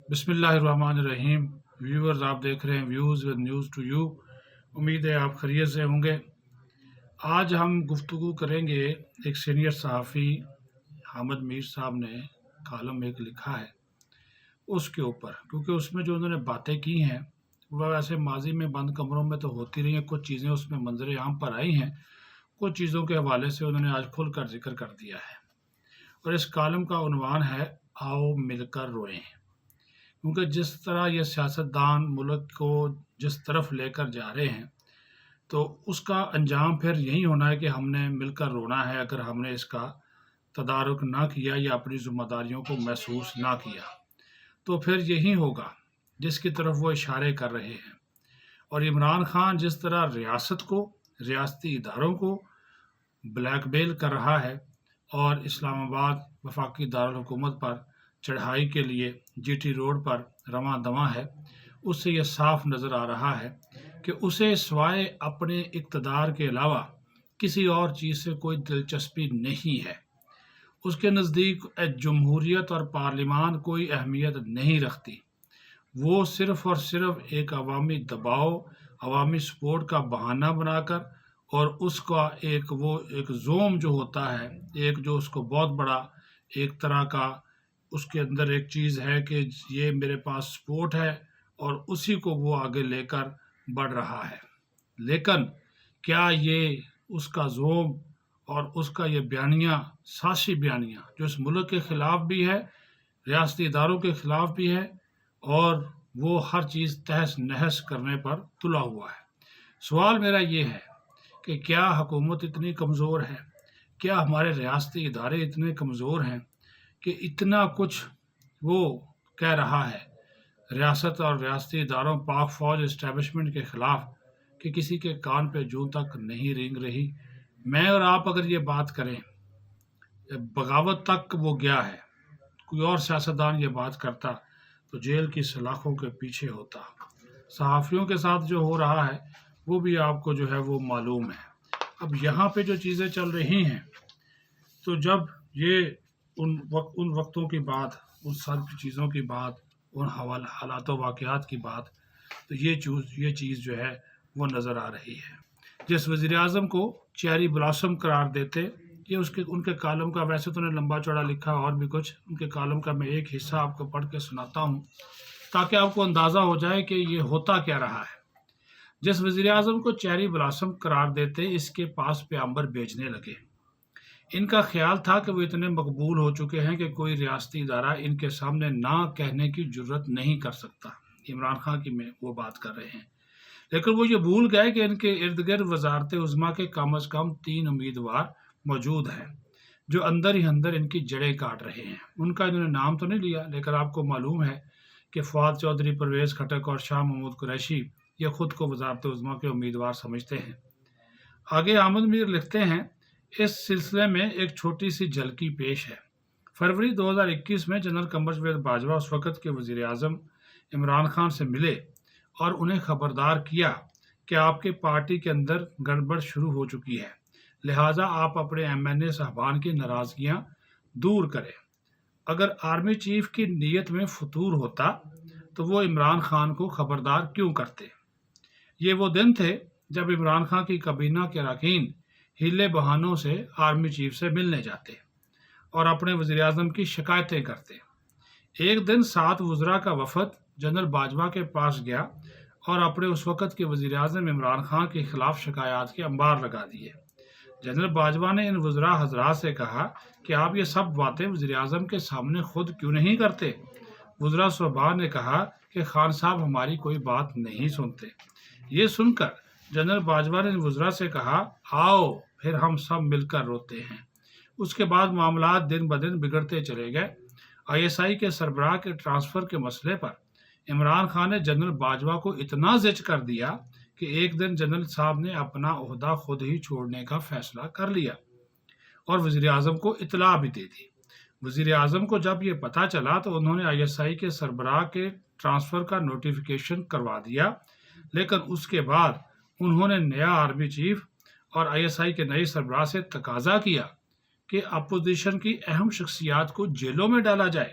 بسم اللہ الرحمن الرحیم۔ ویورز، آپ دیکھ رہے ہیں views with news to you. امید ہے آپ خیریت سے ہوں گے۔ آج ہم گفتگو کریں گے ایک سینئر صحافی حامد میر صاحب نے کالم ایک لکھا ہے اس کے اوپر، کیونکہ اس میں جو انہوں نے باتیں کی ہیں وہ ویسے ماضی میں بند کمروں میں تو ہوتی رہی ہیں، کچھ چیزیں اس میں منظر عام پر آئی ہیں، کچھ چیزوں کے حوالے سے انہوں نے آج کھل کر ذکر کر دیا ہے۔ اور اس کالم کا عنوان ہے آؤ مل کر روئیں، کیونکہ جس طرح یہ سیاستدان ملک کو جس طرف لے کر جا رہے ہیں تو اس کا انجام پھر یہی ہونا ہے کہ ہم نے مل کر رونا ہے اگر ہم نے اس کا تدارک نہ کیا یا اپنی ذمہ داریوں کو محسوس نہ کیا تو پھر یہی ہوگا جس کی طرف وہ اشارے کر رہے ہیں۔ اور عمران خان جس طرح ریاست کو، ریاستی اداروں کو بلیک میل کر رہا ہے اور اسلام آباد وفاقی دارالحکومت پر چڑھائی کے لیے جی ٹی روڈ پر رواں دواں ہے، اس سے یہ صاف نظر آ رہا ہے کہ اسے سوائے اپنے اقتدار کے علاوہ کسی اور چیز سے کوئی دلچسپی نہیں ہے۔ اس کے نزدیک جمہوریت اور پارلیمان کوئی اہمیت نہیں رکھتی، وہ صرف اور صرف ایک عوامی دباؤ، عوامی سپورٹ کا بہانہ بنا کر اور اس کا ایک زوم جو ہوتا ہے، ایک جو اس کو بہت بڑا ایک طرح کا اس کے اندر ایک چیز ہے کہ یہ میرے پاس سپورٹ ہے اور اسی کو وہ آگے لے کر بڑھ رہا ہے۔ لیکن کیا یہ اس کا زوم اور اس کا یہ بیانیہ، سازشی بیانیہ جو اس ملک کے خلاف بھی ہے، ریاستی اداروں کے خلاف بھی ہے اور وہ ہر چیز تہس نہس کرنے پر تلا ہوا ہے۔ سوال میرا یہ ہے کہ کیا حکومت اتنی کمزور ہے، کیا ہمارے ریاستی ادارے اتنے کمزور ہیں کہ اتنا کچھ وہ کہہ رہا ہے ریاست اور ریاستی اداروں، پاک فوج اسٹیبلشمنٹ کے خلاف، کہ کسی کے کان پہ جوں تک نہیں رینگ رہی؟ میں اور آپ اگر یہ بات کریں، بغاوت تک وہ گیا ہے، کوئی اور سیاستدان یہ بات کرتا تو جیل کی سلاخوں کے پیچھے ہوتا۔ صحافیوں کے ساتھ جو ہو رہا ہے وہ بھی آپ کو جو ہے وہ معلوم ہے۔ اب یہاں پہ جو چیزیں چل رہی ہیں تو جب یہ ان وقتوں کی بات، ان سب چیزوں کی بات، ان حالات و واقعات کی بات، تو یہ چیز جو ہے وہ نظر آ رہی ہے۔ جس وزیر اعظم کو چیری بلاسم قرار دیتے، یہ ان کے کالم کا، ویسے تو انہیں لمبا چوڑا لکھا اور بھی کچھ، ان کے کالم کا میں ایک حصہ آپ کو پڑھ کے سناتا ہوں تاکہ آپ کو اندازہ ہو جائے کہ یہ ہوتا کیا رہا ہے۔ جس وزیر اعظم کو چیری بلاسم قرار دیتے اس کے پاس پیامبر بھیجنے لگے۔ ان کا خیال تھا کہ وہ اتنے مقبول ہو چکے ہیں کہ کوئی ریاستی ادارہ ان کے سامنے نہ کہنے کی جرت نہیں کر سکتا۔ عمران خان کی میں وہ بات کر رہے ہیں، لیکن وہ یہ بھول گئے کہ ان کے ارد گرد وزارت عظمیٰ کے کم از کم 3 امیدوار موجود ہیں جو اندر ہی اندر ان کی جڑیں کاٹ رہے ہیں۔ ان کا انہوں نے نام تو نہیں لیا، لیکن آپ کو معلوم ہے کہ فواد چودھری، پرویز خٹک اور شاہ محمود قریشی یہ خود کو وزارت عظمیٰ کے امیدوار سمجھتے ہیں۔ آگے حامد میر لکھتے ہیں، اس سلسلے میں ایک چھوٹی سی جھلکی پیش ہے۔ فروری 2021 میں جنرل قمر جاوید باجوہ اس وقت کے وزیر اعظم عمران خان سے ملے اور انہیں خبردار کیا کہ آپ کے پارٹی کے اندر گڑبڑ شروع ہو چکی ہے، لہٰذا آپ اپنے MNA صاحبان کی ناراضگیاں دور کریں۔ اگر آرمی چیف کی نیت میں فطور ہوتا تو وہ عمران خان کو خبردار کیوں کرتے؟ یہ وہ دن تھے جب عمران خان کی کابینہ کے اراکین ہیلے بہانوں سے آرمی چیف سے ملنے جاتے اور اپنے وزیر اعظم کی شکایتیں کرتے۔ ایک دن 7 وزراء کا وفد جنرل باجوہ کے پاس گیا اور اپنے اس وقت کے وزیر اعظم عمران خان کے خلاف شکایات کے انبار لگا دیے۔ جنرل باجوہ نے ان وزراء حضرات سے کہا کہ آپ یہ سب باتیں وزیر اعظم کے سامنے خود کیوں نہیں کرتے؟ وزراء صوبا نے کہا کہ خان صاحب ہماری کوئی بات نہیں سنتے۔ یہ سن کر جنرل باجوہ نے ان وزراء سے کہا، آؤ پھر ہم سب مل کر روتے ہیں۔ اس کے بعد معاملات دن بدن بگڑتے چلے گئے۔ ISI کے سربراہ کے ٹرانسفر کے مسئلے پر عمران خان نے جنرل باجوہ کو اتنا زج کر دیا کہ ایک دن جنرل صاحب نے اپنا عہدہ خود ہی چھوڑنے کا فیصلہ کر لیا اور وزیر اعظم کو اطلاع بھی دے دی۔ وزیر اعظم کو جب یہ پتہ چلا تو انہوں نے ISI کے سربراہ کے ٹرانسفر کا نوٹیفیکیشن کروا دیا، لیکن اس کے بعد انہوں نے نیا آرمی چیف اور ISI کے نئے سربراہ سے تقاضا کیا کہ اپوزیشن کی اہم شخصیات کو جیلوں میں ڈالا جائے۔